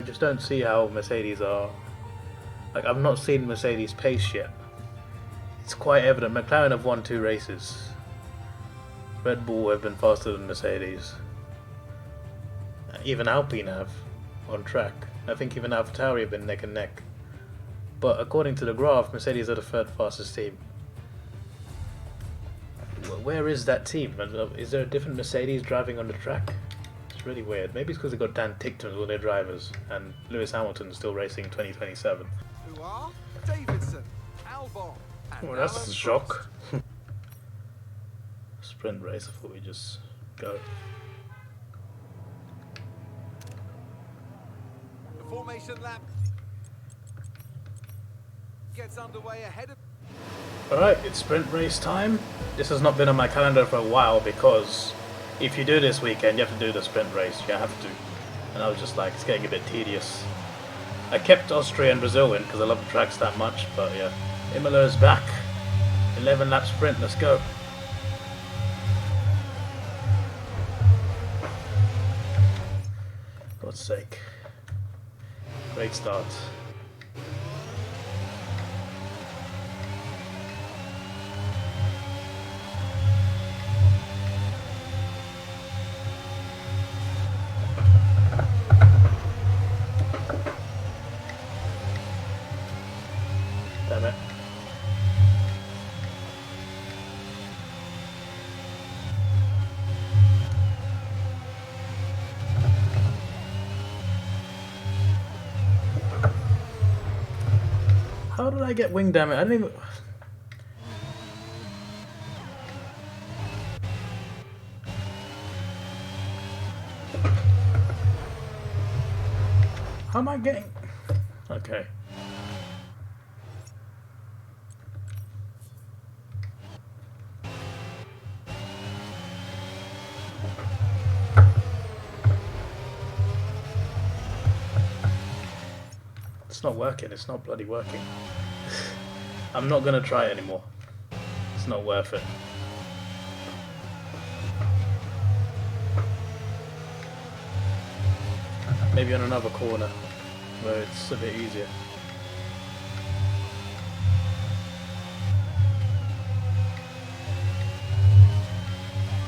just don't see how Mercedes are. Like, I've not seen Mercedes pace yet. It's quite evident. McLaren have won 2 races. Red Bull have been faster than Mercedes. Even Alpine have on track. I think even AlphaTauri have been neck and neck. But according to the graph, Mercedes are the 3rd fastest team. Where is that team? Is there a different Mercedes driving on the track? It's really weird. Maybe it's because they've got Dan Tickton as one of their drivers, and Lewis Hamilton's still racing 2027. Who are Davidson, Albon, and Well, that's a shock. Sprint race, I thought we'd just go. The formation lap gets underway ahead of. Alright, it's sprint race time. This has not been on my calendar for a while because if you do this weekend, you have to do the sprint race. You have to. And I was just like, it's getting a bit tedious. I kept Austria and Brazil in because I love the tracks that much, but yeah. Imola is back. 11 lap sprint, let's go. God's sake. Great start. Damn it. How did I get wing damage? I didn't even... How am I getting... Okay. It's not working, it's not bloody working. I'm not gonna try it anymore. It's not worth it. Maybe on another corner where it's a bit easier.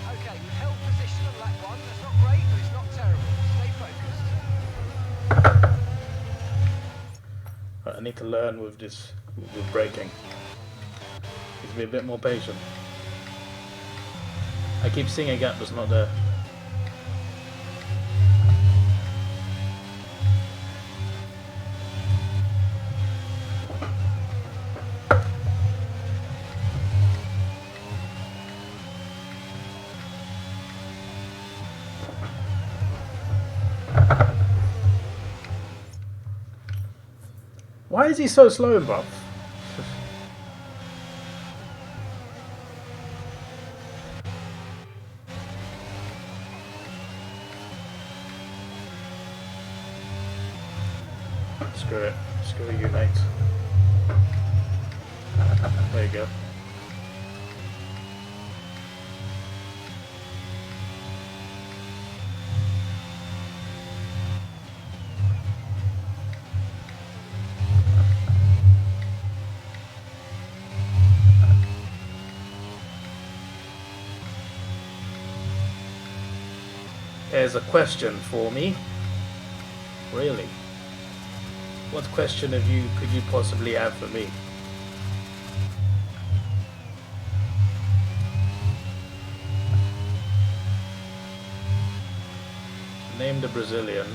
Okay, you've held position on lap 1. That's not great, but it's not terrible. Stay focused. Right, I need to learn with this, with braking. Need to be a bit more patient. I keep seeing a gap that's not there. Why is he so slow, bruv? Screw it. Screw you, mate. There you go. There's a question for me. Really? What question could you possibly have for me? Name the Brazilian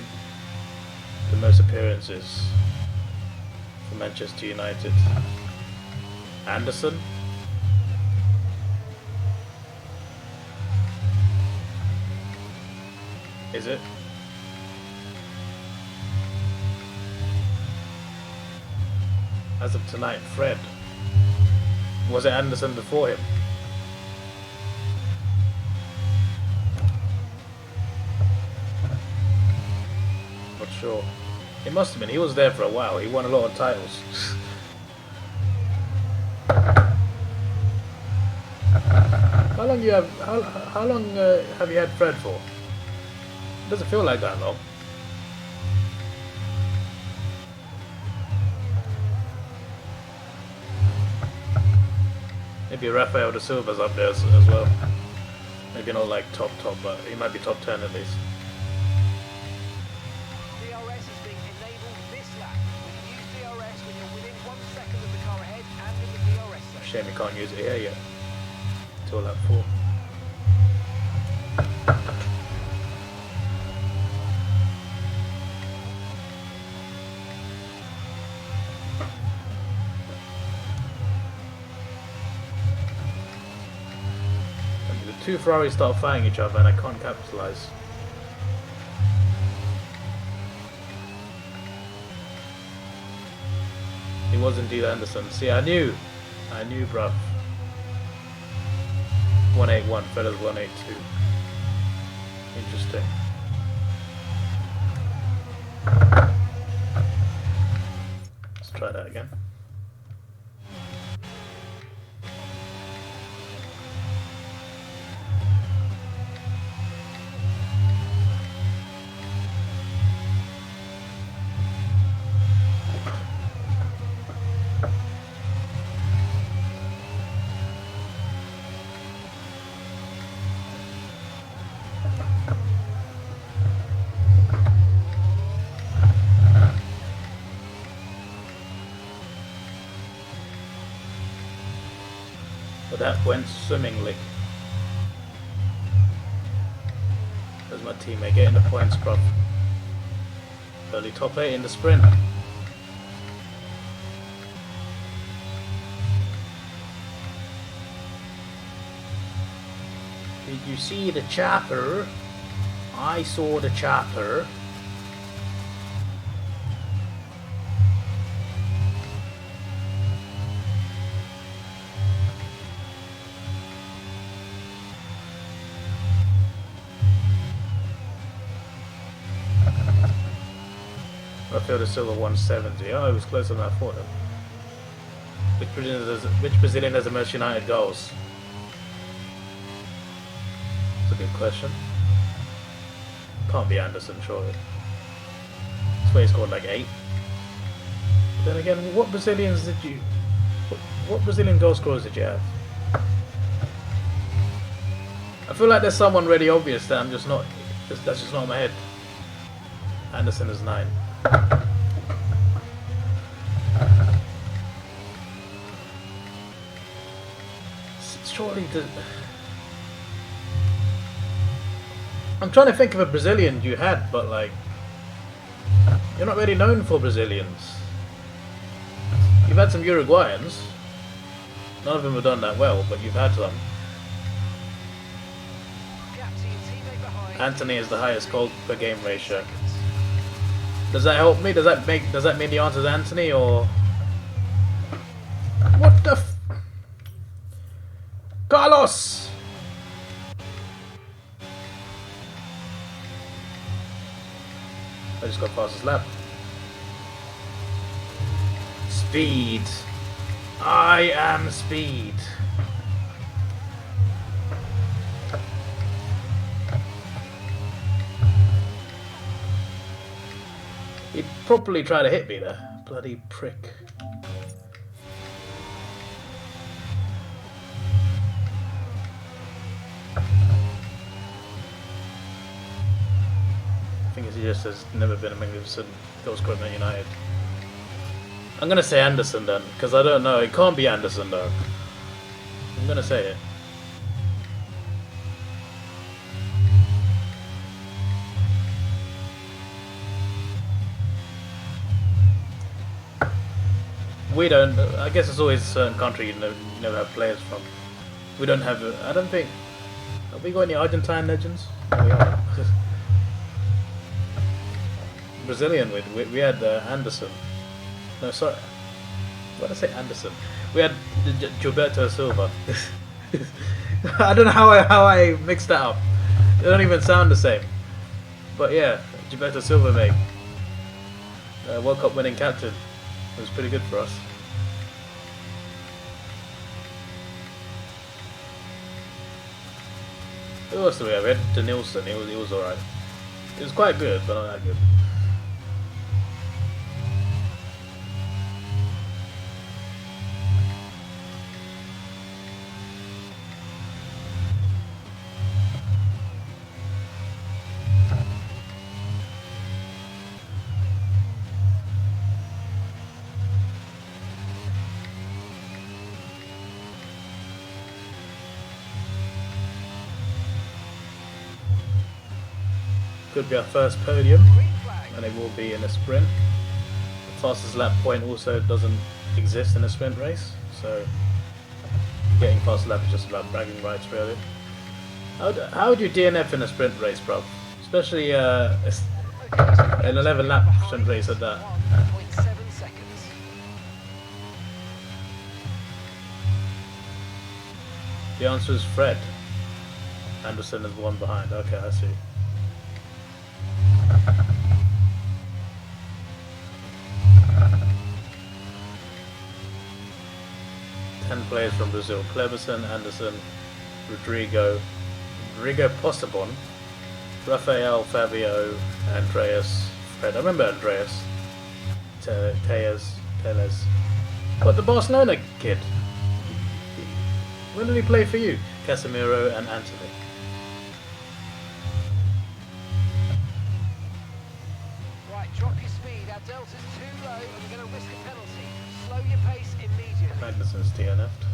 the most appearances for Manchester United. Anderson? Is it? As of tonight, Fred. Was it Anderson before him? Not sure. It must have been. He was there for a while. He won a lot of titles. How long have you had Fred for? It doesn't feel like that long. Maybe Rafael de Silva's up there as well. Maybe not like top, but he might be top 10 at least. DRS is being enabled this lap. We can use DRS when you're within 1 second of the car ahead and in the DRS zone. Shame you can't use it here yet. Till lap 4. Two Ferraris start fighting each other and I can't capitalize. It was indeed Anderson. See, I knew, bruv. 181, Feathers 182. Interesting. Let's try that again. But that went swimmingly. There's my teammate getting the points, bruv. Early top 8 in the sprint. Did you see the chopper? I saw the chopper. Rafael de Silva 170. Oh, it was closer than I thought. Which Brazilian has the most United goals? That's a good question. Can't be Anderson, surely. That's why he scored like 8. But then again, what Brazilians did you... What Brazilian goal scorers did you have? I feel like there's someone really obvious that I'm just not... That's just not in my head. Anderson is 9. Surely the... I'm trying to think of a Brazilian you had, but like... You're not really known for Brazilians. You've had some Uruguayans. None of them have done that well, but you've had some. Anthony is the highest goal per game ratio. Does that help me? Does that mean the answer is Anthony, or what the f... Carlos? I just got fastest lap. Speed. I am speed. He'd probably try to hit me there. Bloody prick. I think he just has never been a magnificent goal scorer at Man United. I'm gonna say Anderson then, because I don't know. It can't be Anderson though. I'm gonna say it. We don't. I guess it's always a certain country you never have players from. We don't have. I don't think. Have we got any Argentine legends? No, we are. Brazilian. We had Anderson. No, sorry. What did I say? Anderson. We had Gilberto Silva. I don't know how I mixed that up. They don't even sound the same. But yeah, Gilberto Silva, mate. World Cup winning captain. It was pretty good for us. Who else do we have? We had Denilson. He was alright. It was quite good, but not that good. could be our first podium, Green flag. and it will be in a sprint. The fastest lap point also doesn't exist in a sprint race, so getting fast lap is just about bragging rights, really. How would you DNF in a sprint race, bro? Especially an 11 lap sprint race at that. 1.7 seconds. The answer is Fred. Anderson is one behind. Okay, I see. Ten players from Brazil: Cleberson, Anderson, Rodrigo Possebon, Rafael, Fabio, Andreas, Fred. I remember Andreas. Teles. But the Barcelona kid. When did he play for you? Casemiro and Anthony. Right, drop your speed. Our delta's too low and we're going to risk a penalty. Slow your pace immediately. Magnussen's DNF'd.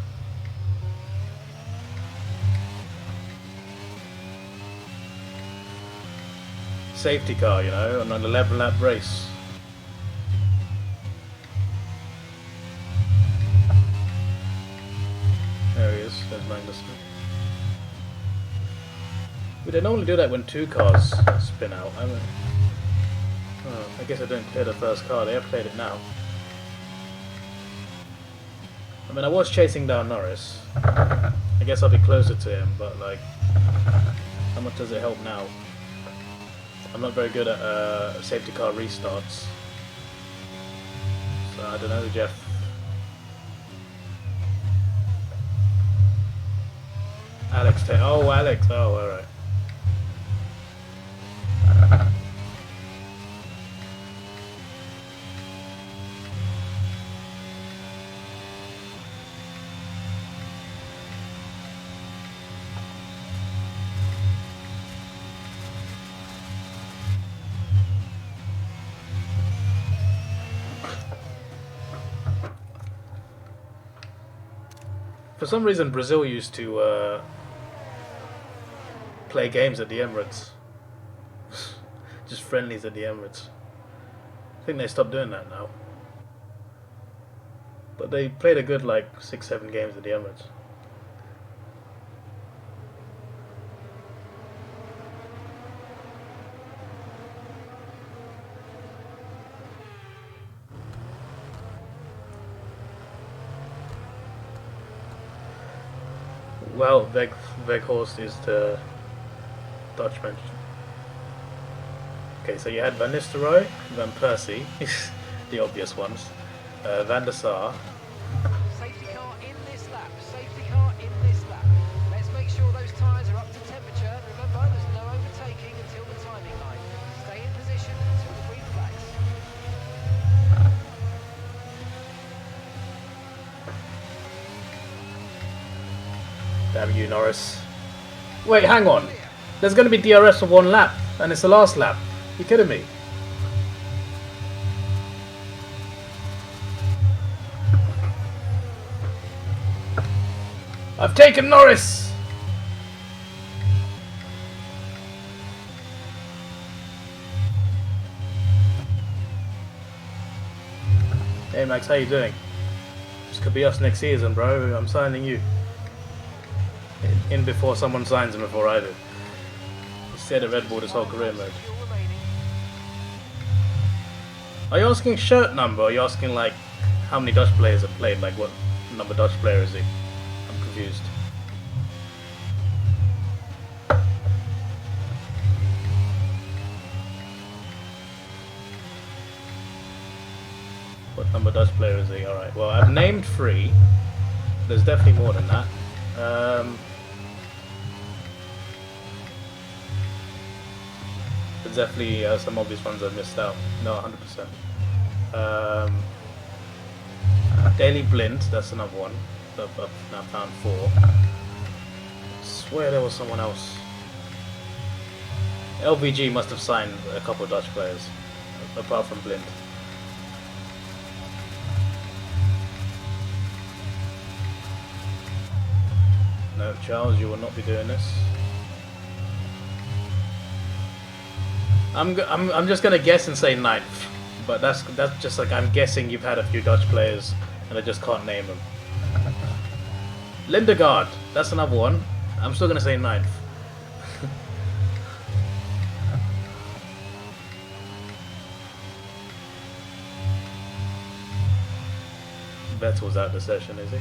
Safety car, you know, on an 11 lap race. There he is, there's Magnussen. But they normally do that when two cars spin out. I guess I didn't clear the first car, they have cleared it now. I mean, I was chasing down Norris. I guess I'll be closer to him, but like, how much does it help now? I'm not very good at safety car restarts. So I don't know, Jeff. Alex, oh Alex, oh alright. For some reason, Brazil used to play games at the Emirates. Just friendlies at the Emirates. I think they stopped doing that now. But they played a good like 6-7 games at the Emirates. Well, Weghorst is the Dutchman. Okay, so you had Van Nistelrooy, Van Persie, the obvious ones, Van der Sar. Safety car in this lap. Safety car in this lap. Let's make sure those tyres are up to temperature. Remember, there's no overtaking until the timing line. Stay in position until the green flags. Damn you, Norris. Wait, hang on. There's going to be DRS for one lap, and it's the last lap. You kidding me? I've taken Norris! Hey Max, how you doing? This could be us next season, bro. I'm signing you. In before someone signs him before I do. He stayed at Red Bull his whole career mode. Are you asking shirt number, or are you asking like how many Dutch players have played? Like what number Dutch player is he? I'm confused. What number Dutch player is he? Alright, well I've named 3. There's definitely more than that. There's definitely some obvious ones I missed out. No, 100%. Daily Blind, that's another one. I've now found 4. I swear there was someone else. LVG must have signed a couple of Dutch players, apart from Blind. No, Charles, you will not be doing this. I'm just gonna guess and say ninth, but that's just like I'm guessing you've had a few Dutch players and I just can't name them. Lindegaard, that's another one. I'm still gonna say ninth. Vettel's out the session, is he?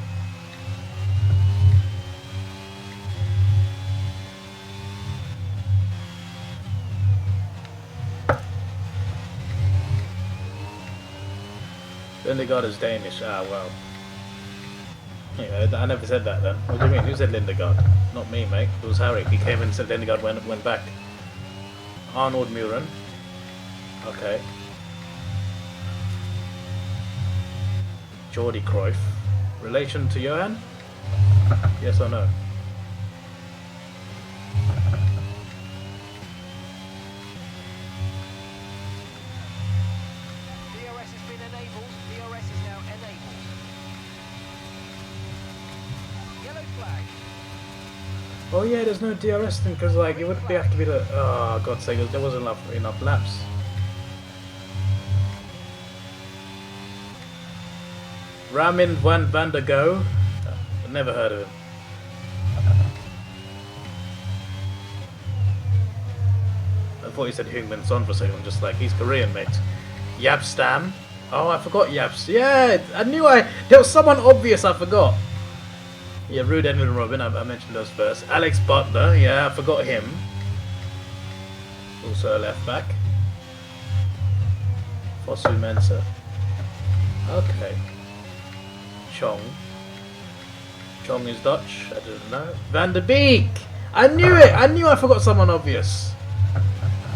Lindegaard is Danish. Ah, well. Yeah, I never said that then. What do you mean? Who said Lindegaard? Not me, mate. It was Harry. He came in and said Lindegaard went back. Arnold Muren. Okay. Jordi Cruyff. Relation to Johan? Yes or no? DRS has been enabled. DRS is now enabled. Yellow flag. Oh yeah, there's no DRS thing because like it would have to be the. Oh God's sake, there wasn't enough laps. Ramin van der Go. Never heard of him. I thought you said Heung-min Son for a second. I'm just like, he's Korean, mate. Yap Stam. Oh, I forgot Yaps. Yeah, I knew there was someone obvious I forgot. Yeah, Rude Edwin and Robin, I mentioned those first. Alex Butler, yeah, I forgot him. Also a left back. Fosu Mensah. Okay. Chong. Chong is Dutch, I didn't know. Van der Beek! I knew it! I knew I forgot someone obvious.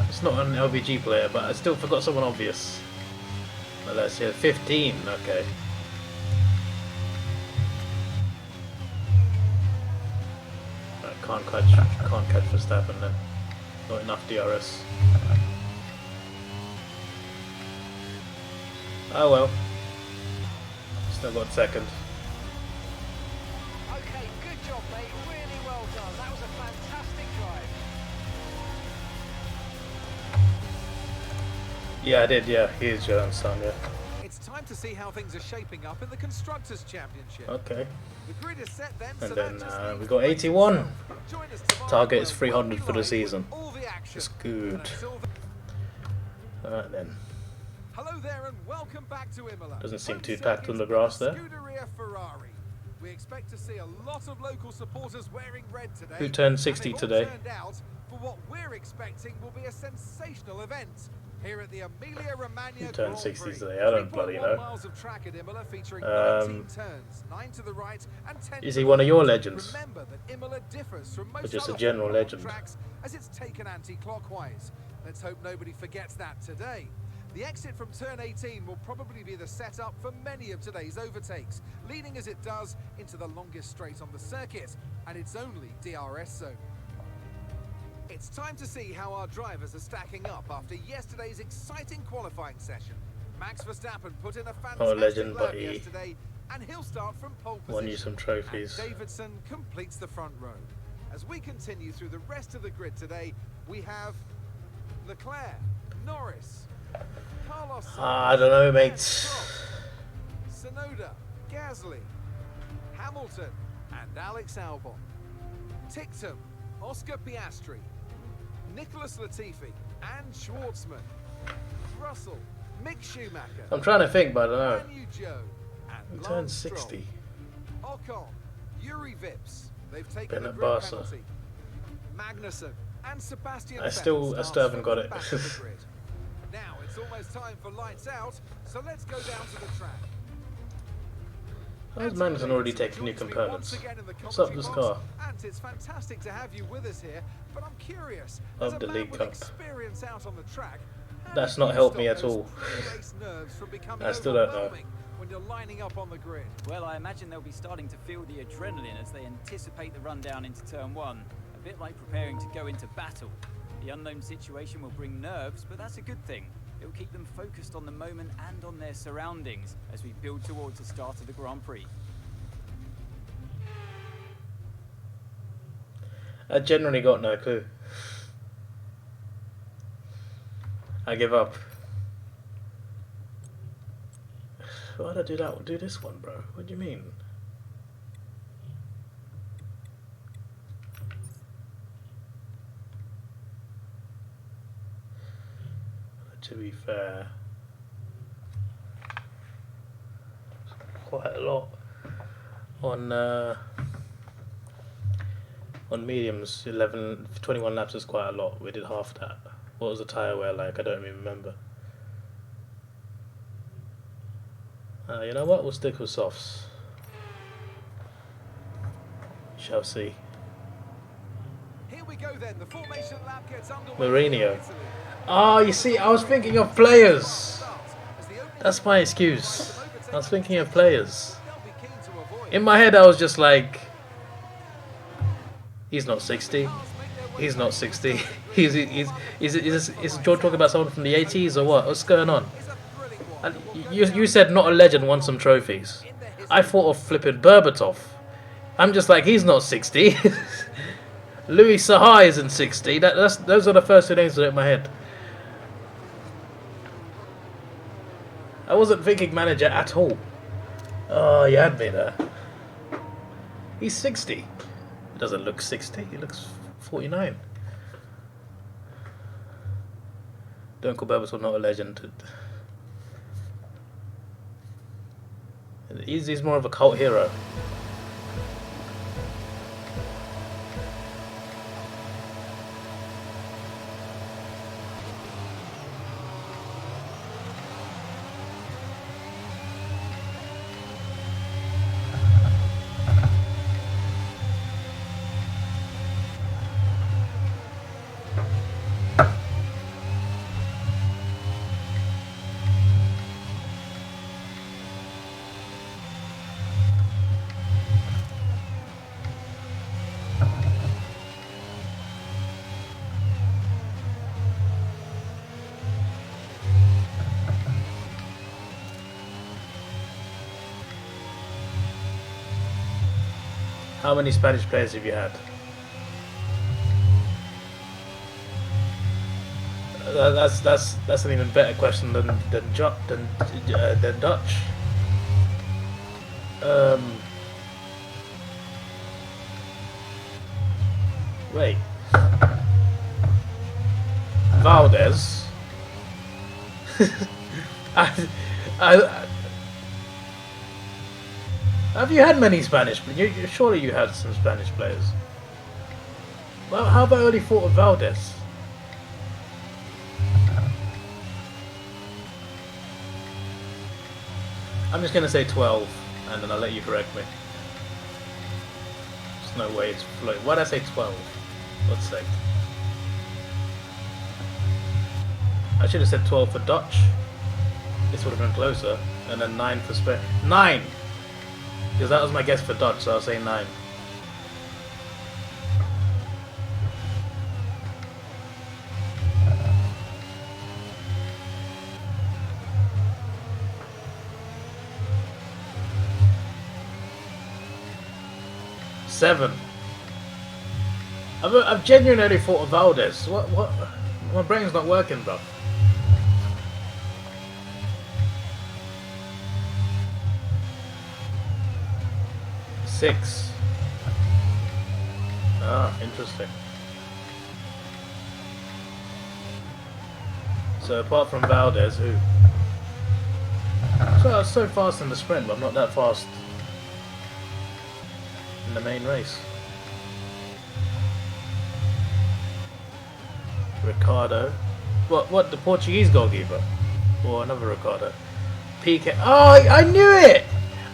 It's not an LVG player, but I still forgot someone obvious. Well, let's see, 15, okay. Right, can't catch Verstappen then. Not enough DRS. Oh well. Still got second. Okay, good job, mate. Really well done. That was a fantastic drive. Yeah, I did, yeah. He is Johan's son, yeah. It's time to see how things are shaping up in the Constructors' Championship. Okay. The grid is set then, And so then that just leaves we got the race 81. itself. Join us tomorrow Target is where 300 for the we'll season. all the action. It's good. And until then- Alright then. Hello there and welcome back to Imola. Doesn't seem Home too packed on the circuit grass for there. Scuderia Ferrari. We expect to see a lot of local supporters wearing red today. Who turned and 60 they've all today? turned out for what we're expecting will be a sensational event here at the Emilia-Romagna Who turned Grand 60 Prix. today? I don't bloody 3.1 know. miles of track at Imola featuring 19 Um, turns, 9 to the right and 10 Is to he the one of left. your legends? Remember that Imola differs from Or most just a other general Formula One legend? tracks as it's taken anti-clockwise. Let's hope nobody forgets that today. The exit from turn 18 will probably be the setup for many of today's overtakes, leading as it does into the longest straight on the circuit, and it's only DRS zone. It's time to see how our drivers are stacking up after yesterday's exciting qualifying session. Max Verstappen put in a fantastic legend, lap but he yesterday, and he'll start from pole position. won you some trophies. And Davidson completes the front row. As we continue through the rest of the grid today, we have Leclerc, Norris, Carlos, I don't know, mate. Tsunoda, Gasly, Hamilton, and Alex Albon. Tictum, Oscar Piastri, Nicholas Latifi, and Schwartzman. Russell, Mick Schumacher. I'm trying to think, but I don't know. Manu Joe, and Who turned Lance 60? Stroll. Ocon, Yuri Vips. They've taken Bennett the grid Barca. penalty. Magnussen and Sebastian I still Vettel starts haven't from got the it. back of the grid. Now it's almost time for lights out, so let's go down to the track. How's Magnussen already taking new components? What's up with this car? And it's fantastic to have you with us here, but I'm curious. Of as the a man League with Cup. experience out on the track, how That's do not you helped me stop at those all. pre-race nerves from becoming I still don't know. overwhelming when you're lining up on the grid? Well, I imagine they'll be starting to feel the adrenaline as they anticipate the run down into turn one. A bit like preparing to go into battle. The unknown situation will bring nerves, but that's a good thing. It will keep them focused on the moment and on their surroundings as we build towards the start of the Grand Prix. I generally got no clue. I give up. Why'd I do that one? Do this one, bro. What do you mean? To be fair, quite a lot on mediums. 21 laps is quite a lot. We did half that. What was the tyre wear like? I don't even remember. You know what? We'll stick with softs. Shall see. Here we go then. The formation lap gets underway. Mourinho. Oh, you see, I was thinking of players. That's my excuse. I was thinking of players. In my head, I was just like, he's not 60. He's not 60. Is George talking about someone from the 80s or what? What's going on? And you said not a legend, won some trophies. I thought of flipping Berbatov. I'm just like, he's not 60. Louis Saha isn't 60. Those are the first two names that are in my head. I wasn't thinking manager at all. Oh, you had me there. He's 60. He doesn't look 60. He looks 49. Don't call Berbatov not a legend. He's more of a cult hero. How many Spanish players have you had? That's an even better question than Dutch. Wait. Valdez. Have you had many Spanish? Surely you had some Spanish players. Well, how about I only thought of Valdez? I'm just gonna say 12, and then I'll let you correct me. There's no way it's floating. Why'd I say 12? Let's see. I should have said 12 for Dutch. This would have been closer. And then 9 for Spain. 9! Because that was my guess for Dutch, so I'll say 9. Seven. I've genuinely thought of Valdez. What? My brain's not working, bro. Six. Ah, interesting. So apart from Valdez, who? So I was so fast in the sprint, but I'm not that fast in the main race. Ricardo. What? The Portuguese goalkeeper? Or another Ricardo? PK. Oh, I knew it!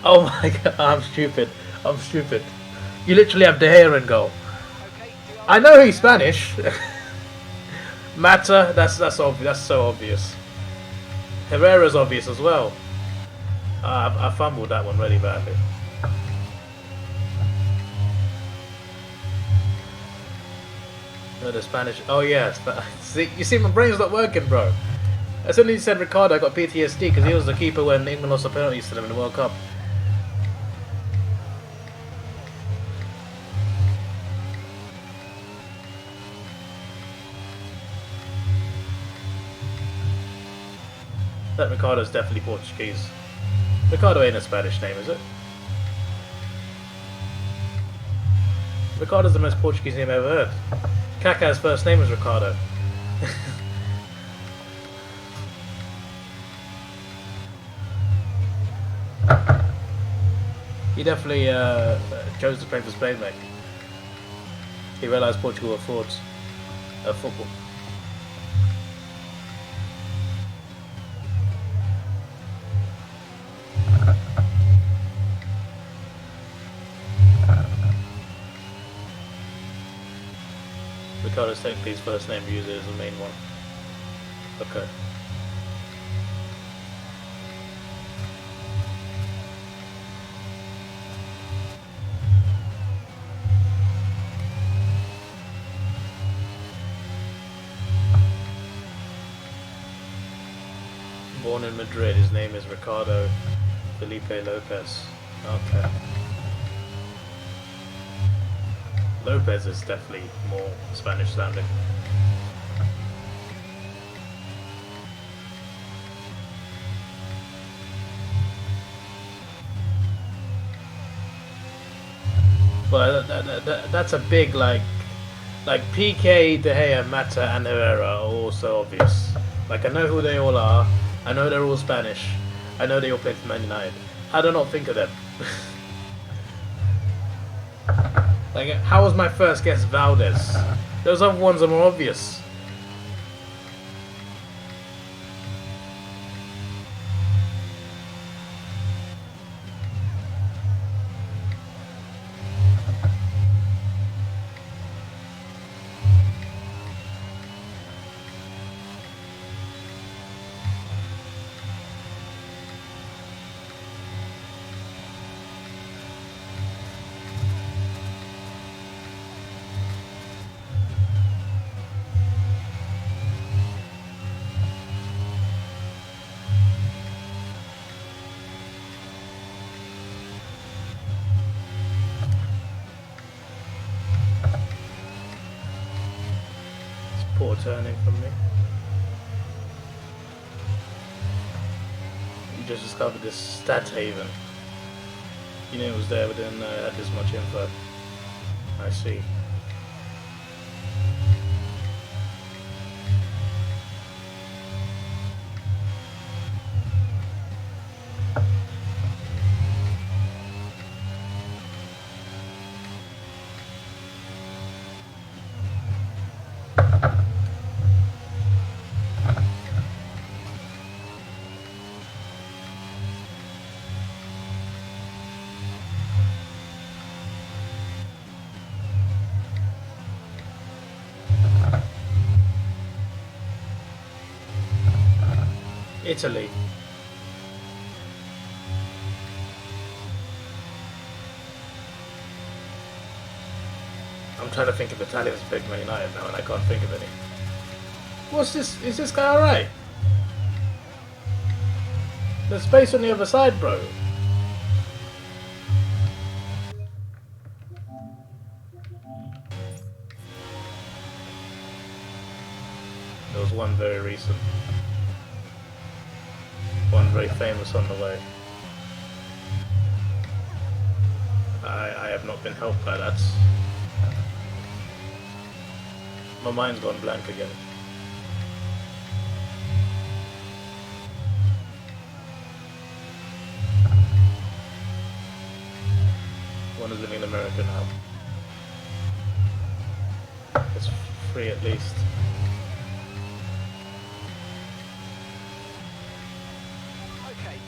Oh my god, I'm stupid. I'm stupid. You literally have De Gea in goal. I know he's Spanish. Mata, that's obvious. That's so obvious. Herrera's obvious as well. I fumbled that one really badly. No, the Spanish. Oh yes. See, you see, my brain's not working, bro. As soon as you said Ricardo, I got PTSD because he was the keeper when England lost the penalties to them in the World Cup. That Ricardo's definitely Portuguese. Ricardo ain't a Spanish name, is it? Ricardo's the most Portuguese name I've ever heard. Kaká's first name was Ricardo. He definitely chose to play for Spain, mate. He realised Portugal were frauds of football. Ricardo's technically his first name, use it as the main one. Okay. Born in Madrid, his name is Ricardo Felipe Lopez. Okay. Lopez is definitely more Spanish sounding. Well, that's a big like PK, De Gea, Mata, and Herrera are also obvious. Like I know who they all are. I know they're all Spanish. I know they all play for Man United. How do I not think of them? Like, how was my first guess Valdez? Those other ones are more obvious. Poor turning from me. You just discovered this stat haven. You knew it was there, but didn't know it had this much info. I see. Italy. I'm trying to think of Italians big Man United now and I can't think of any. What's this? Is this guy alright? There's space on the other side, bro. There was one very recent. One very famous on the way. I have not been helped by that. My mind's gone blank again. One is living in America now. It's free at least.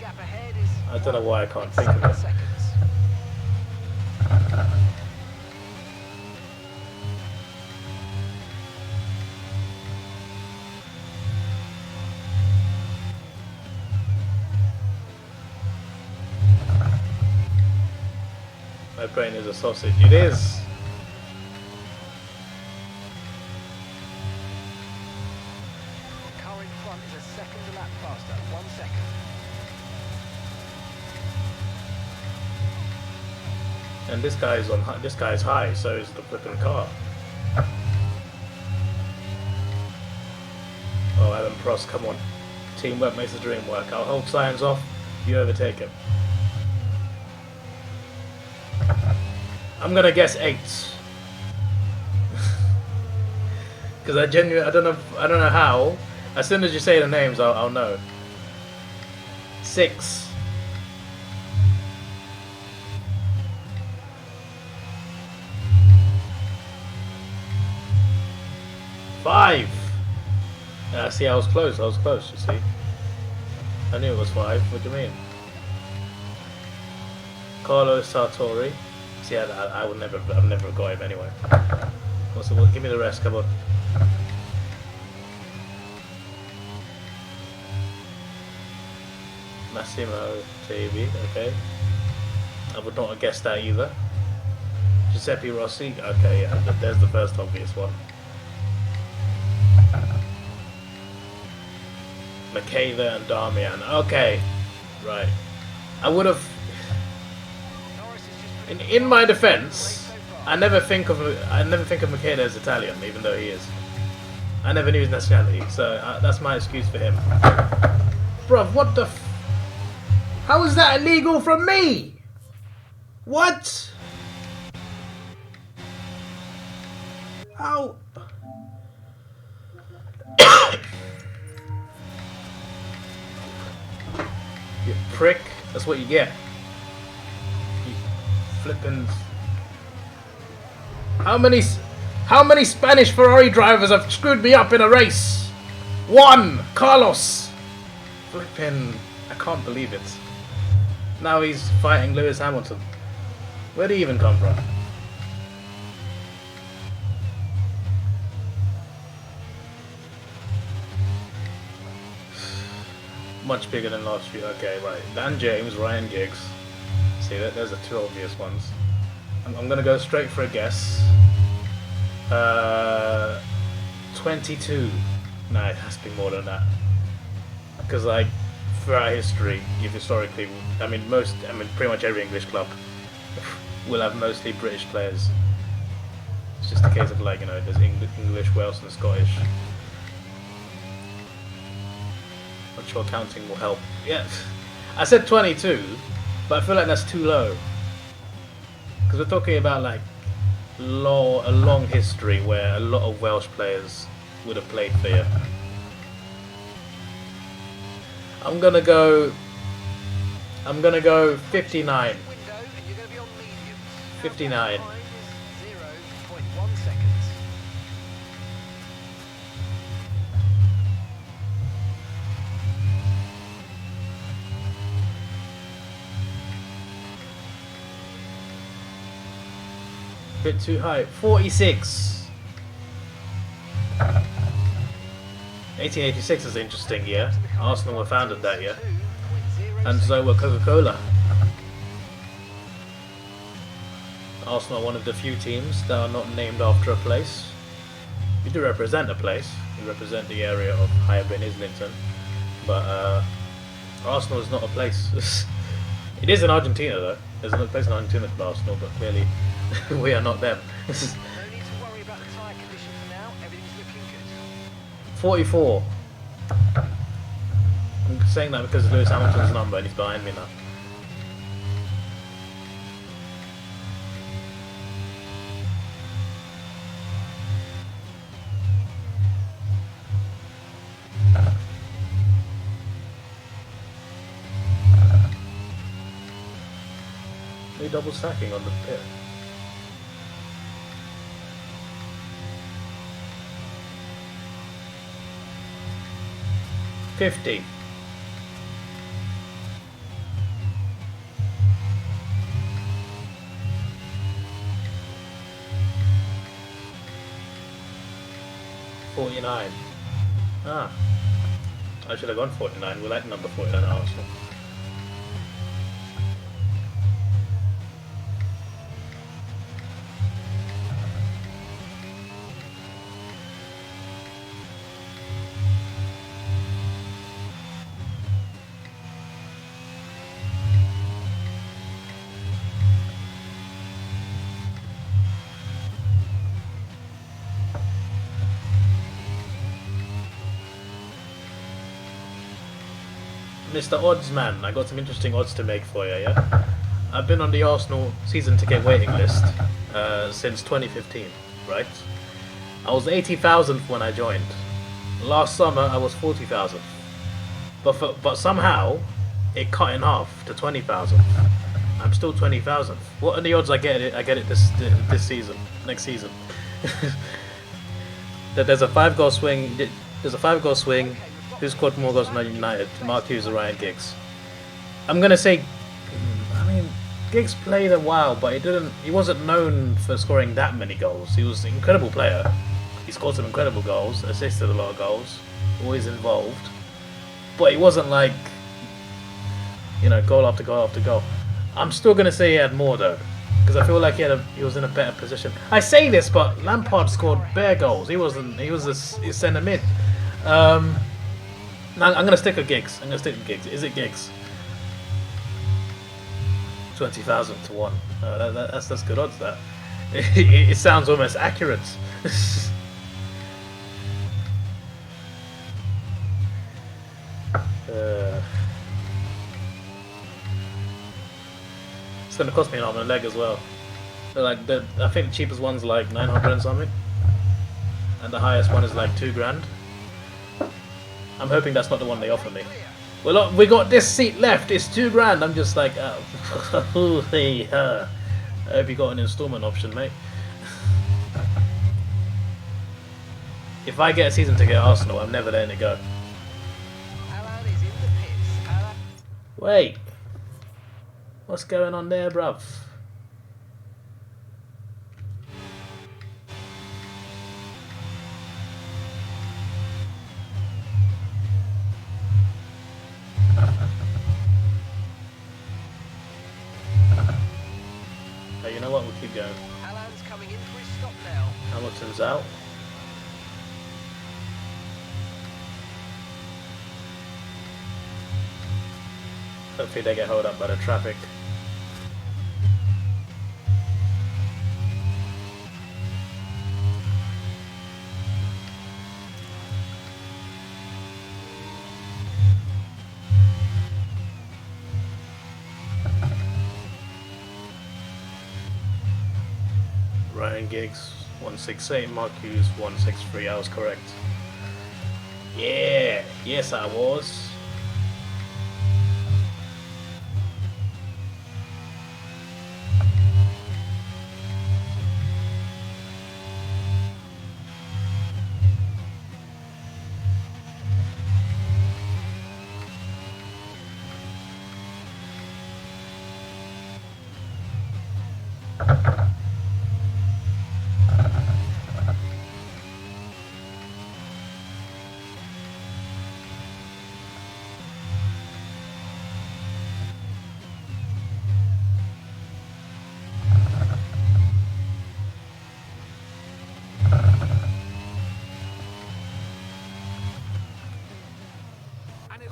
Gap ahead is I don't know why I can't think of it. seconds. My brain is a sausage. It is. Car in front is a second a lap faster. 1 second. And this guy's on. This guy's high, so is the flipping car. Oh, Alan Prost, come on, Teamwork makes the dream work. I'll hold Science off, you overtake him. I'm gonna guess 8. Because I don't know how. As soon as you say the names, I'll know. 6. 5. See, I was close, you see. I knew it was 5, what do you mean? Carlos Sartori. See, I would never, I've never got him anyway. Also, well, give me the rest, come on. Massimo TV, okay. I would not have guessed that either. Giuseppe Rossi, okay, yeah, there's the first obvious one. Makeda and Darmian. Okay, right. I would have. In my defense, I never think of Makeda as Italian, even though he is. I never knew his nationality, so that's my excuse for him. Bruv, what the? How is that illegal from me? What? How? You prick. That's what you get. You flippin'. How many Spanish Ferrari drivers have screwed me up in a race? 1! Carlos! Flippin'. I can't believe it. Now he's fighting Lewis Hamilton. Where did he even come from? Much bigger than last year. Okay, right. Dan James, Ryan Giggs. See, there's the 2 obvious ones. I'm gonna go straight for a guess. 22. Nah, it has to be more than that. Because, like, throughout history, historically, pretty much every English club will have mostly British players. It's just a case of, like, there's English, Welsh, and Scottish. Not sure counting will help. Yeah, I said 22, but I feel like that's too low. Because we're talking about, like, a long history where a lot of Welsh players would have played for you. I'm gonna go 59. 59. 0.1 seconds. Bit too high. 46. 1886 is an interesting year. Arsenal were founded that year. And so were Coca-Cola. Arsenal are one of the few teams that are not named after a place. You do represent a place. You represent the area of Highbury and Islington. But Arsenal is not a place. It is in Argentina though. There's another place in Argentina called Arsenal, but clearly we are not them. No need to worry about the tyre condition for now. Everything's looking good. 44. I'm saying that because of Lewis Hamilton's number and he's behind me now. They double stacking on the pit. $50. $49. Ah. I should have gone 49. We like number 49 at Arsenal. Mr. Oddsman, I got some interesting odds to make for you, yeah? I've been on the Arsenal season ticket waiting list since 2015, right? I was 80,000th when I joined. Last summer I was 40,000th. But somehow it cut in half to 20,000. I'm still 20,000th. What are the odds I get it this season, next season? That there's a 5-goal swing. There's a 5-goal swing. Who scored more goals than United? Mark Hughes or Ryan Giggs? I'm gonna say. I mean, Giggs played a while, but he wasn't known for scoring that many goals. He was an incredible player. He scored some incredible goals, assisted a lot of goals, always involved. But he wasn't like, goal after goal after goal. I'm still gonna say he had more though, because I feel like he was in a better position. I say this, but Lampard scored bare goals. He was a centre mid. Now I'm gonna stick with Giggs. Is it Giggs? 20,000 to 1. That's good odds. That it sounds almost accurate. It's gonna cost me an arm and a leg as well. So I think the cheapest one's like 900 and something, and the highest one is like 2 grand. I'm hoping that's not the one they offer me. Well, we got this seat left. It's 2 grand. I'm just like, I hope you got an installment option, mate. If I get a season ticket at Arsenal, I'm never letting it go. Alan is in the pits. Alan. Wait. What's going on there, bruv? You know what? We'll keep going. Alan's coming in for his stop now. Hamilton's out. Hopefully they get held up by the traffic. Ryan Giggs 168, Mark Hughes 163. I was correct. Yeah, yes I was.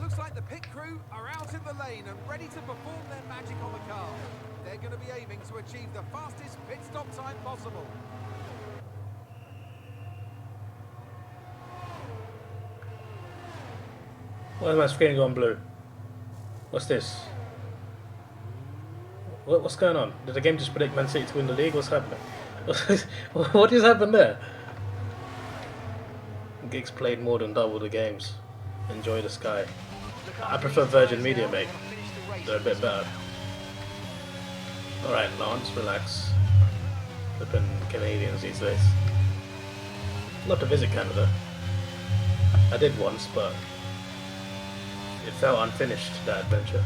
Looks like the pit crew are out in the lane and ready to perform their magic on the car. They're going to be aiming to achieve the fastest pit stop time possible. Why is my screen going blue? What's this? What's going on? Did the game just predict Man City to win the league? What's happening? What just happened there? Giggs played more than double the games. Enjoy the sky. I prefer Virgin Media, mate. They're a bit better. Alright, Lance, relax. Flipping Canadians these days. Love to visit Canada. I did once, but it felt unfinished, that adventure.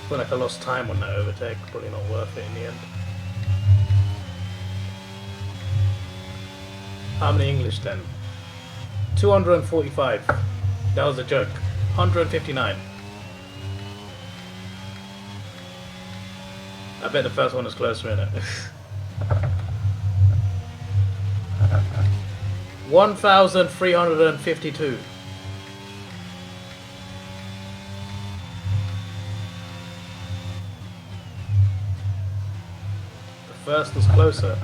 I feel like I lost time on that overtake, probably not worth it in the end. How many English then? 245. That was a joke. 159. I bet the first one is closer, innit? 1,352. first was closer.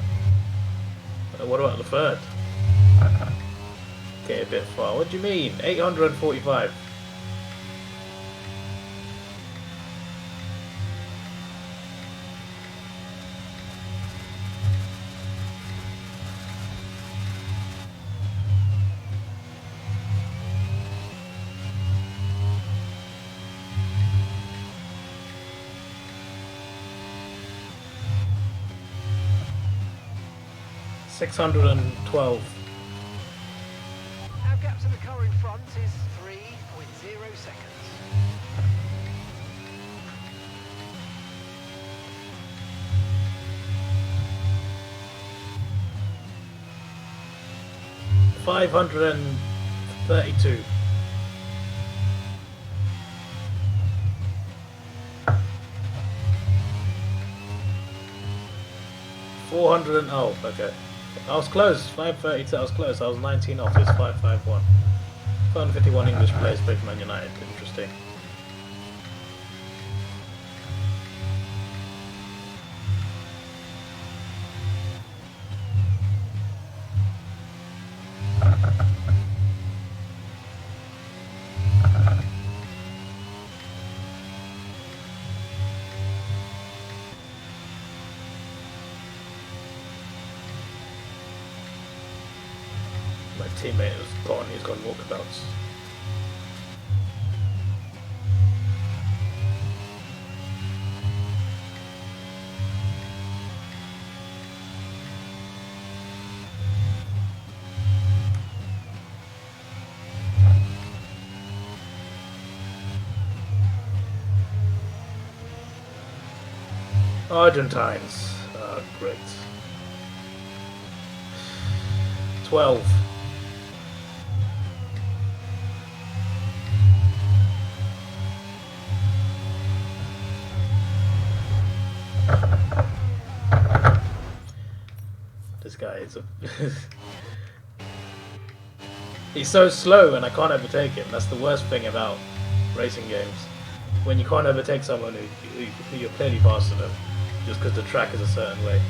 What about the third? Okay, a bit far. What do you mean? 845. $612. Our gap to the car in front is 3.0 seconds. $532. Oh, okay. I was close. 532. I was close. I was 19 off. It's 551. 551 English players play for Man United. Interesting. My teammate was gone. He's gone walkabouts. Argentines. Great. 12. This guy is a he's so slow and I can't overtake him. That's the worst thing about racing games. When you can't overtake someone who you're clearly faster than, just because the track is a certain way.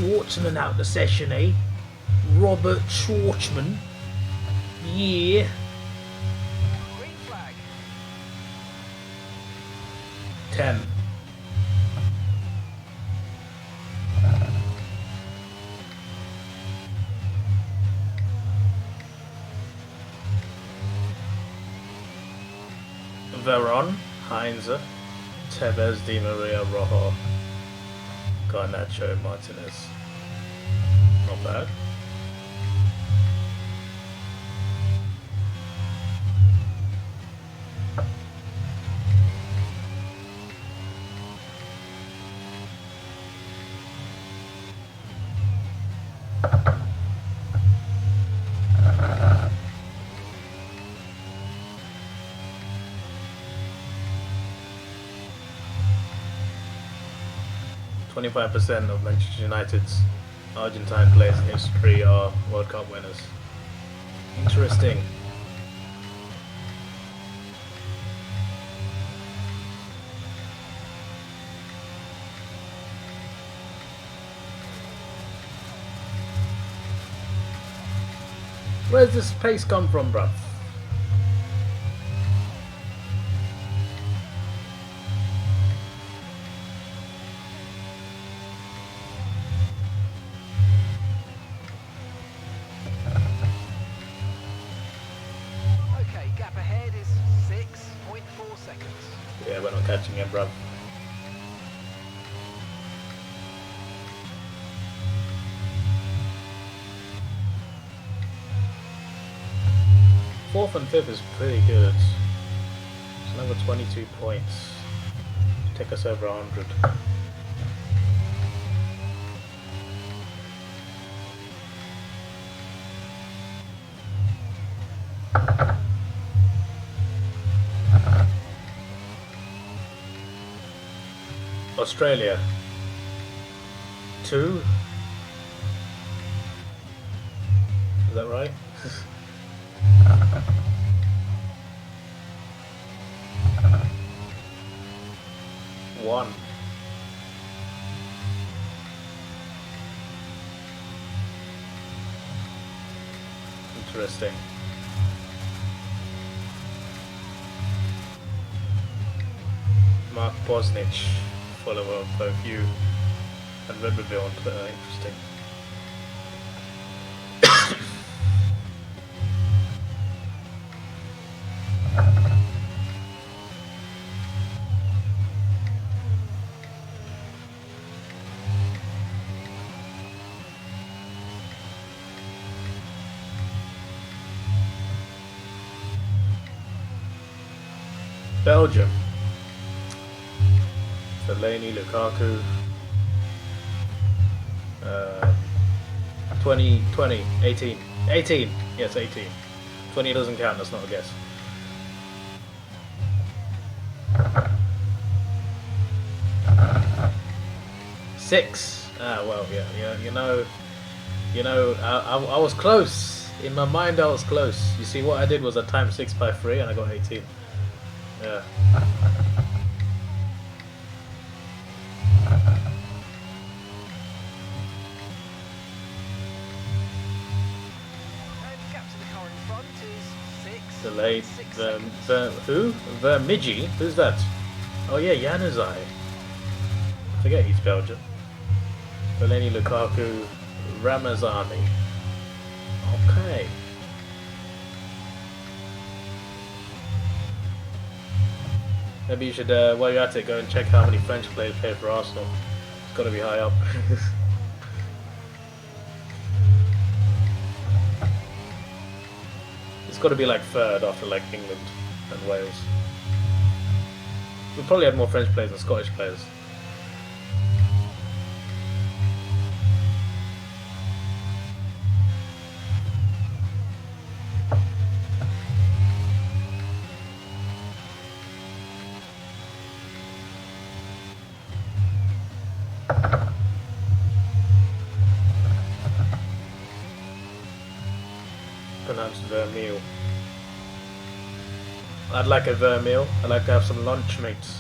Schwartzman out the session, eh? Robert Schwartzman. Yeah. Green flag. 10. Veron, Heinze, Tevez, Di Maria, Rojo, Garnacho, Martinez. Not bad. .25% of Manchester United's Argentine players in history are World Cup winners. Interesting. Where's this pace come from, bruv? Okay, gap ahead is 6.4 seconds. Yeah, we're not catching him, bruv. 4th and 5th is pretty good. It's another 22 points. Take us over 100. Australia 2. Is that right? One. Interesting. Mark Bosnich, follower of both you and Redwoodville on Twitter. Interesting. Belgium. Fellaini, Lukaku. 20, 18. 18! Yes, 18. 20 doesn't count, that's not a guess. Six. Ah, well, yeah, you know, I was close. In my mind, I was close. You see, what I did was I timed 6 by 3 and I got 18. Yeah. The late who? Vermigi? Who's that? Oh yeah, Januzaj. I forget he's Belgian. Fellaini, Lukaku, Ramazani. Okay. Maybe you should, while you're at it, go and check how many French players play for Arsenal. It's got to be high up. It's got to be like third after like England and Wales. We probably had more French players than Scottish players. Pronounced vermeil. I'd like a vermeil. I'd like to have some lunch, mates.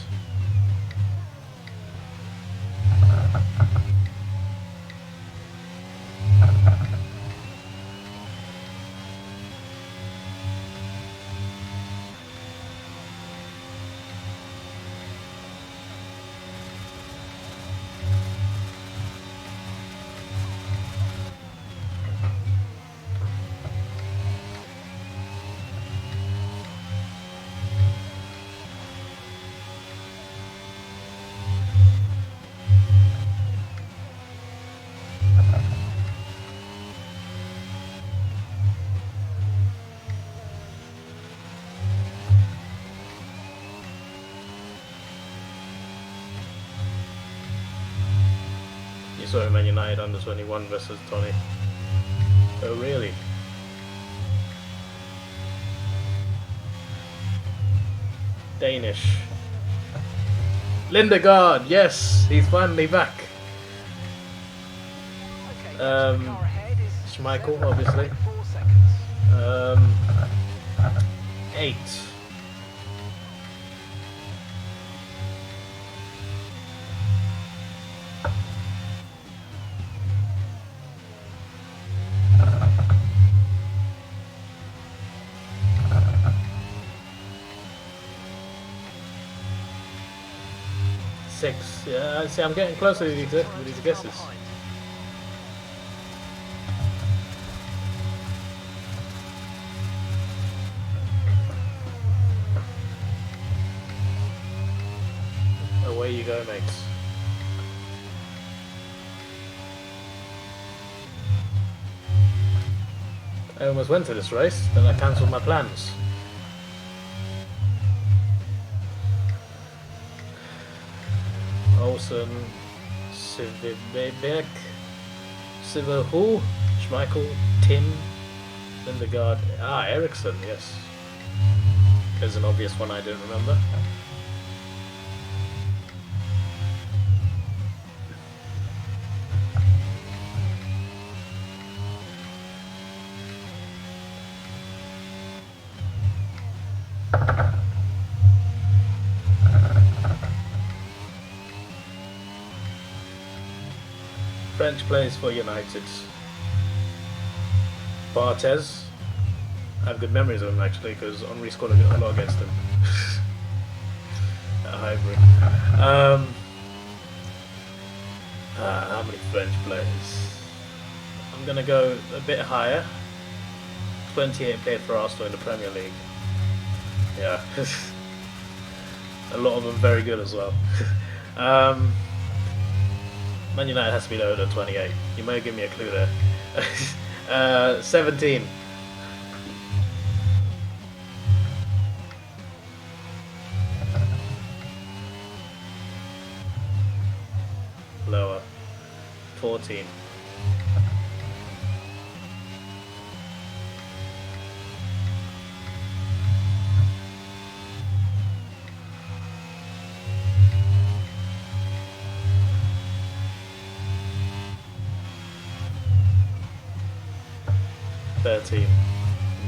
You saw Man United under 21 versus Tony. Oh really? Danish. Lindegaard, yes, he's finally back. Schmeichel, obviously. 8. Six. Yeah, see, I'm getting closer with these guesses. Away you go, mates. I almost went to this race, then I cancelled my plans. Olsen, Sivibek, Siverhu, Schmeichel, Tim, Lindegaard. Ah, Ericsson, yes. There's an obvious one I didn't remember. French plays for United. Barthez. I have good memories of him actually because Henri scored a lot against him. At Highbury. How many French players? I'm gonna go a bit higher. 28 played for Arsenal in the Premier League. Yeah. A lot of them very good as well. Man United has to be lower than 28. You may give me a clue there. 17. Lower. 14.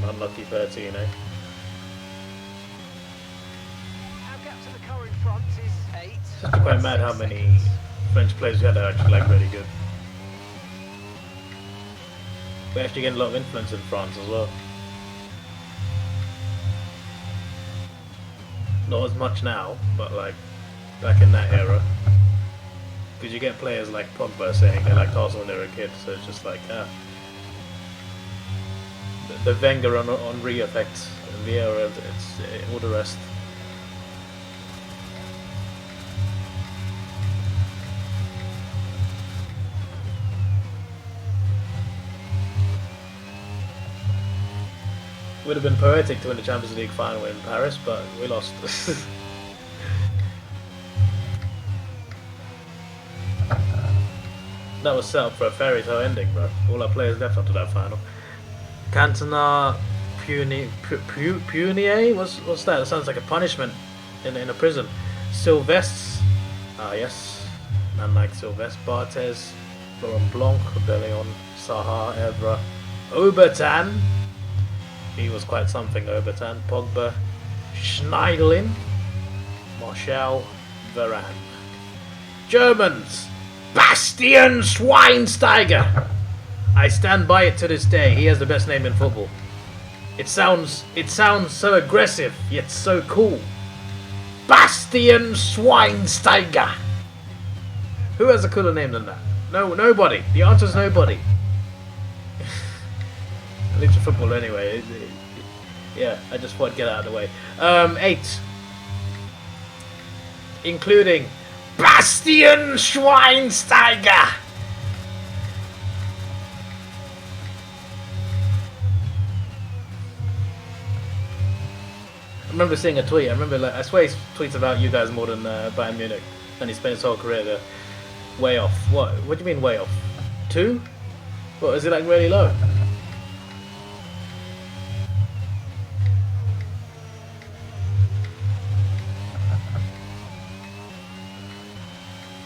Unlucky 13, eh? Our gap to the car in front is 8. It's actually quite mad how many French players we had that are actually like really good. We actually get a lot of influence in France as well. Not as much now, but like back in that era. Because you get players like Pogba saying they liked Arsenal when they were a kid, so it's just like, the Wenger on Henri effect, Vieira, it's all the rest. Would have been poetic to win the Champions League final in Paris, but we lost. That was set up for a fairy tale ending, bro. All our players left after that final. Cantona Punier? What's that? That sounds like a punishment in a prison. Sylvestre. Ah, yes. Man like Sylvestre. Barthez. Laurent Blanc. Rebellion. Saha. Evra. Obertan. He was quite something, Obertan. Pogba. Schneidlin. Martial. Varane. Germans. Bastian Schweinsteiger. I stand by it to this day. He has the best name in football. It sounds so aggressive, yet so cool. Bastian Schweinsteiger. Who has a cooler name than that? No, nobody. The answer is nobody. At least for football, anyway. Yeah, I just thought I'd get out of the way. 8, including Bastian Schweinsteiger. I remember seeing a tweet. I swear he tweets about you guys more than Bayern Munich, and he spent his whole career there. Way off. What do you mean way off? 2? What, is it like really low?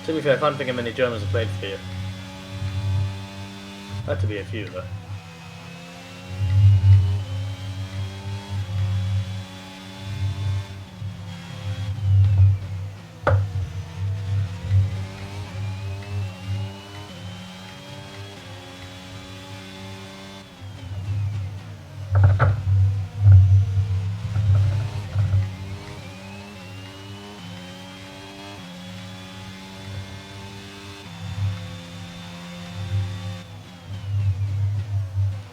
To be fair, I can't think of many Germans who played for you. Had to be a few though.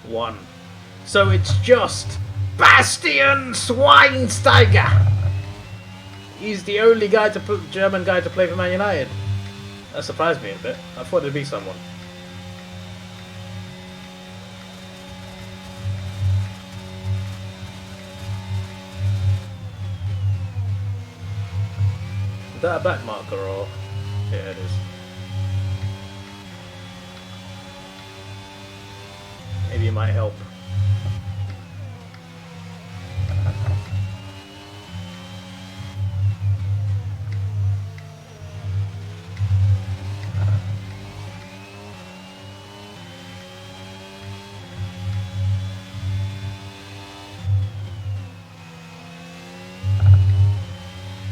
One. So it's just Bastian Schweinsteiger. He's the only German guy to play for Man United. That surprised me a bit. I thought it'd be someone. that a back marker or? Yeah, it is. Maybe it might help.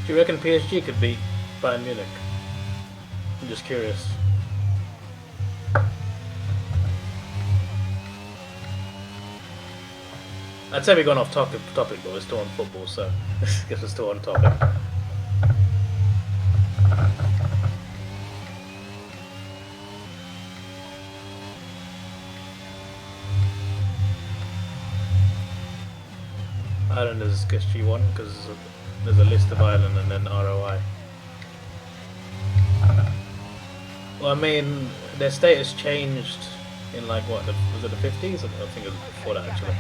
Do you reckon PSG could beat Bayern Munich? I'm just curious. I'd say we've gone off topic, but we're still on football, so I guess we're still on topic. Ireland is guess G1 because there's a list of Ireland and then ROI. Well, I mean, their status changed in like what, was it the 50s? I think it was before that actually.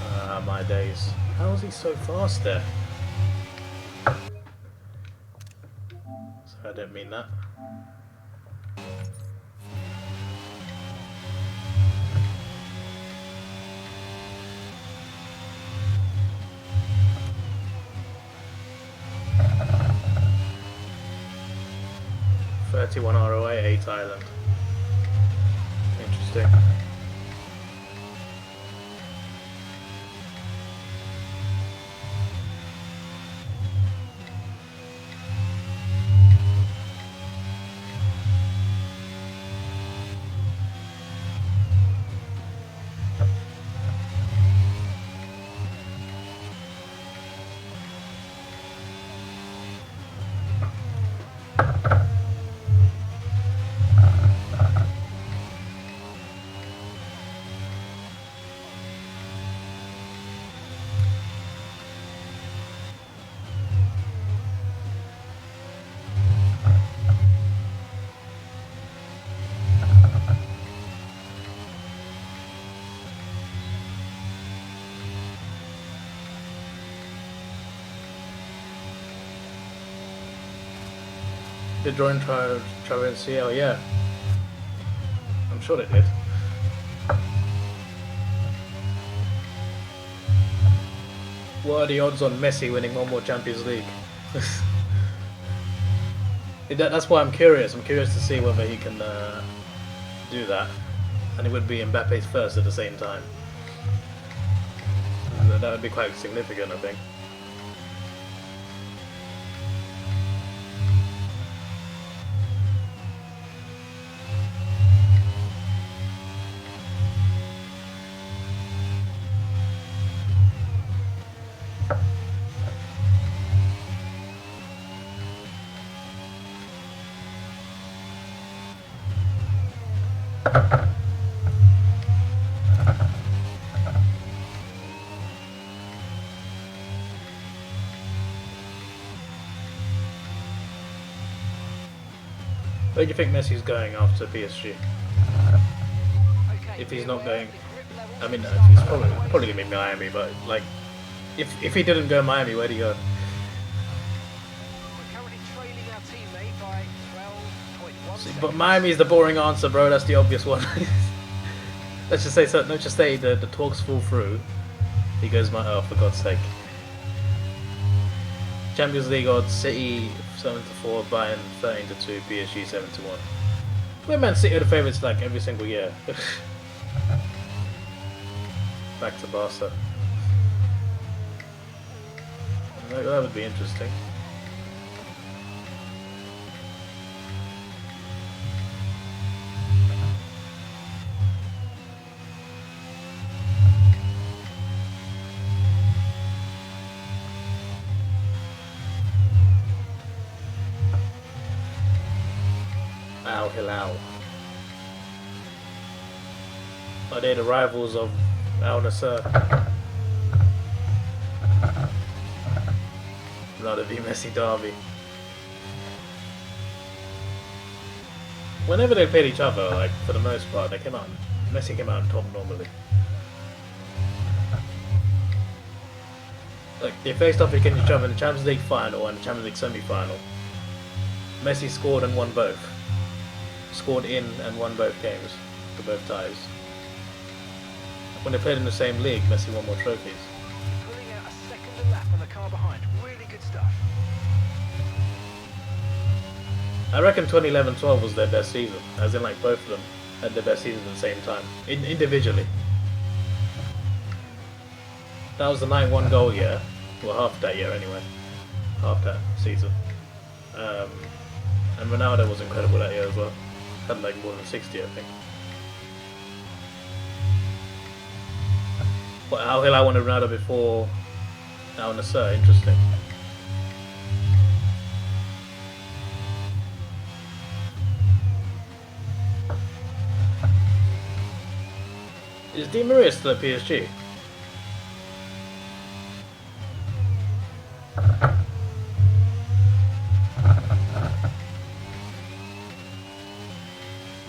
Ah, my days. How was he so fast there? Sorry, I didn't mean that. One ROA, 8 Ireland. Interesting. Did drawing try and CL? Yeah. I'm sure they did. What are the odds on Messi winning one more Champions League? That's why I'm curious. I'm curious to see whether he can do that. And it would be Mbappe's first at the same time. That would be quite significant, I think. Where do you think Messi's going after PSG? If he's not going, I mean, he's probably gonna be Miami, but like, if he didn't go Miami, where'd he go? We're currently trailing our teammate by 12.1 See, seconds. but Miami's the boring answer, bro. That's the obvious one. Let's just say so. Let's just say the talks fall through. He goes oh, for God's sake. Champions League odds: City 7-4, Bayern 13-2, PSG 7-1. We're Man City are the favourites like every single year. Back to Barca. That would be interesting. Al Hilal. Are they the rivals of Al Nassr? Not a V Messi derby. Whenever they played each other, like for the most part, they came out. Messi came out on top normally. Like, they faced off against each other in the Champions League final and the Champions League semi-final. Messi scored and won both. Scored in and won both games for both ties. When they played in the same league, Messi won more trophies. Pulling out a second lap on the car behind. Really good stuff. I reckon 2011-12 was their best season, as in like both of them had their best season at the same time, individually. That was the 9-1 goal year, well half that year anyway, half that season. And Ronaldo was incredible that year as well, had like more than 60 I think. But how I wanted Ronaldo before Al Nassr, interesting. Is Di Maria still at PSG?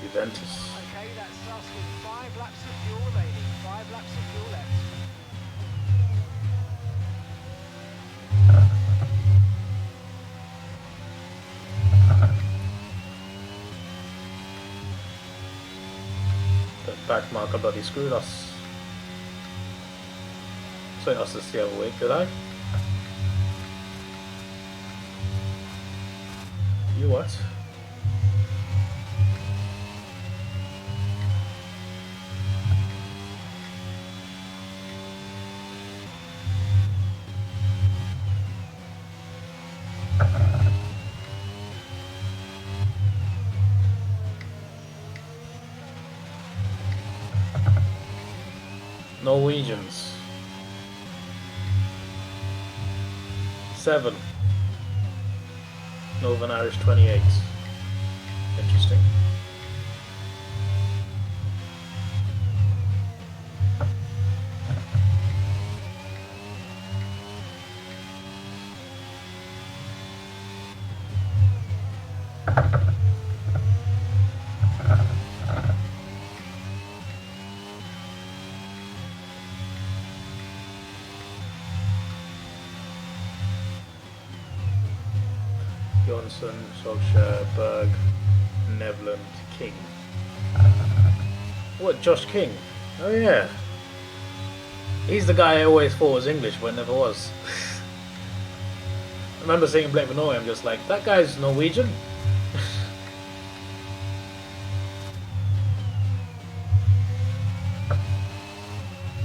Juventus. Okay, that's us with 5 laps of fuel remaining. 5 laps of fuel left. The back marker bloody screwed us. So us this the other week, did I? You what? Norwegians. 7. Northern Irish 28. Interesting. Johnson, Solskjaer, Berg, Nevland, King. What, Josh King? Oh yeah. He's the guy I always thought was English, but never was. I remember seeing Blake Vinoy, I'm just like, that guy's Norwegian?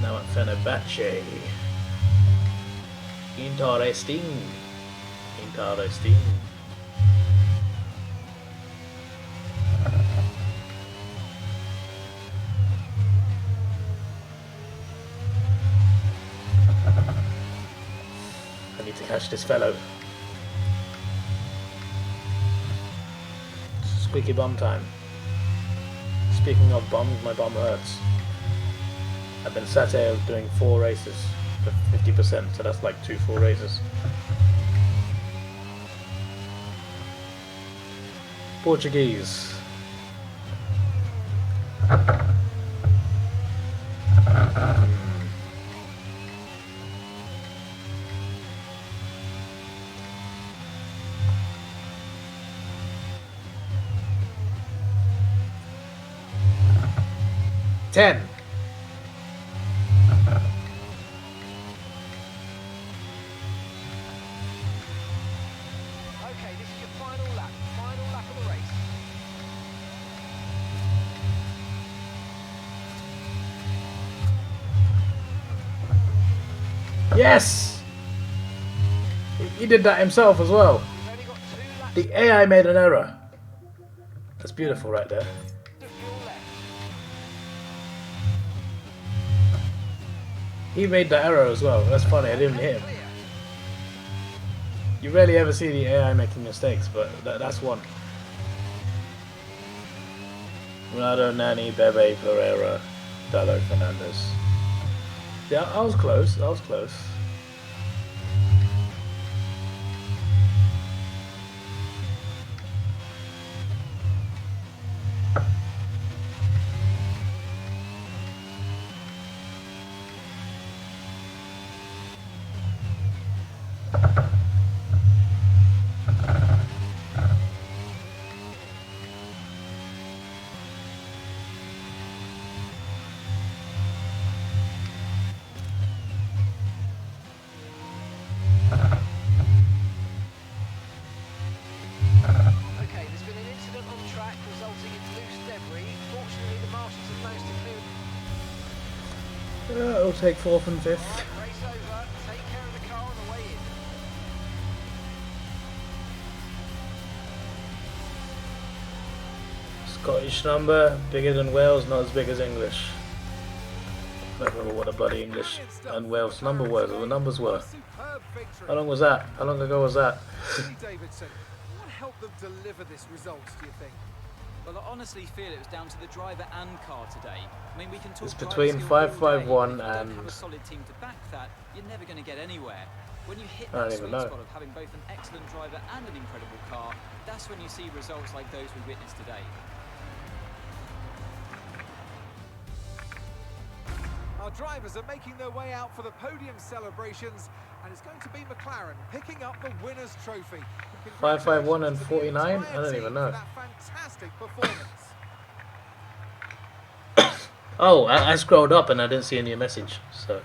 Now at Fenerbahce. Interesting. Interesting. I need to catch this fellow. Squeaky bum time. Speaking of bums, my bum hurts. I've been sat here doing 4 races for 50%, so that's like 2 full races. Portuguese. Ten. Okay, this is your final lap of the race. Yes! He did that himself as well. You've only got 2 laps The AI made an error. That's beautiful right there. of fuel left. He made that error as well. That's funny, I didn't hit him. Clear. You rarely ever see the AI making mistakes, but that's one. Ronaldo, Nani, Bebe, Pereira, Dalo, Fernandez. Yeah, I was close. I was close. Okay, there's been an incident on track resulting in loose debris. Fortunately, the marshals have managed to clear. It'll take 4th and 5th. Right, race over. Take care of the car on the way in. Scottish number, bigger than Wales, not as big as English. I don't remember what the bloody English and Wales number was, or the numbers were. Superb victory. How long was that? How long ago was that? Billy Davidson, what helped them deliver this result, do you think? Well, I honestly feel it was down to the driver and car today. I mean, we can talk It's driver between skill all day, 551 but if you don't and- have a solid team to back that, you're never going to get anywhere. When you hit I don't that even sweet know. spot of having both an excellent driver and an incredible car, that's when you see results like those we witnessed today. Our drivers are making their way out for the podium celebrations, and it's going to be McLaren picking up the winner's trophy. 551 and Congratulations to the 49? I entire don't team even for know. that fantastic performance. Oh, I scrolled up and I didn't see any message, so.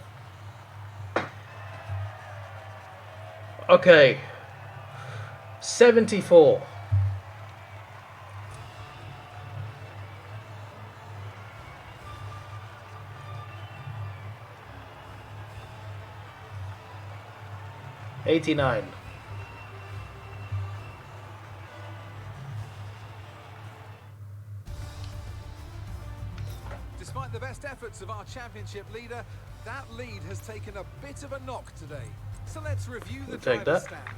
Okay. 74. $89. Despite the best efforts of our championship leader, that lead has taken a bit of a knock today. So let's review the We'll take driver's that. standings.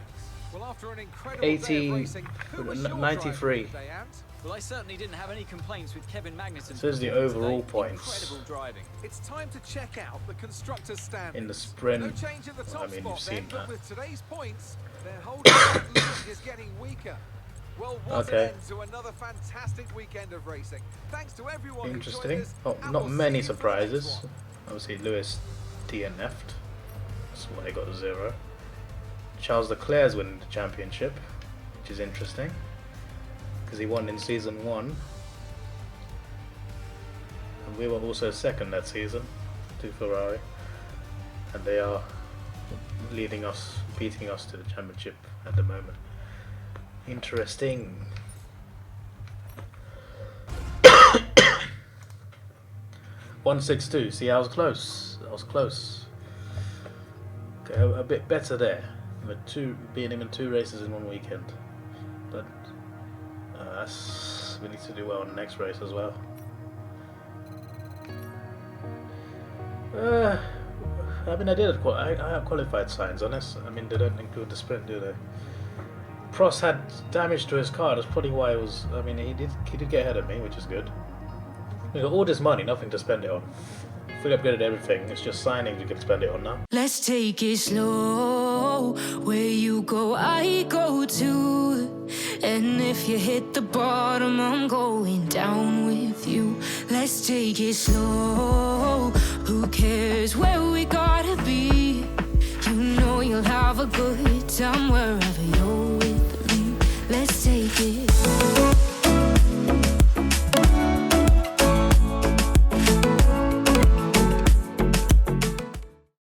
Well, after an incredible 80, day of racing, who was your 93. driver of the day, Ant? Well, I certainly didn't have any complaints with Kevin Magnussen's This is the performance overall today. points. Incredible driving. It's time to check out the constructors' standings. In the sprint, No change in the top I mean, spot you've seen then, but that. with today's points, their holding that lead is getting weaker. Well, what Okay. an end to another fantastic weekend of racing. Thanks to everyone who Interesting. joined us. Oh, and not we'll many see you for the next surprises. one. Obviously, Lewis DNF'd. That's why he got a 0. Charles Leclerc's winning the championship, which is interesting because he won in season 1, and we were also second that season to Ferrari, and they are leading us, beating us to the championship at the moment. Interesting. $162. See, I was close. I was close. Okay, a bit better there. With being him in 2 races in 1 weekend, but we need to do well in the next race as well. I mean, I have qualified signs on this. I mean, they don't include the sprint, do they? Prost had damage to his car. That's probably why it was. I mean, he did get ahead of me, which is good. We got all this money, nothing to spend it on. We upgraded everything. It's just signings we can spend it on now. Let's take it slow. Where you go, I go too. And if you hit the bottom, I'm going down with you. Let's take it slow. Who cares where we gotta be? You know you'll have a good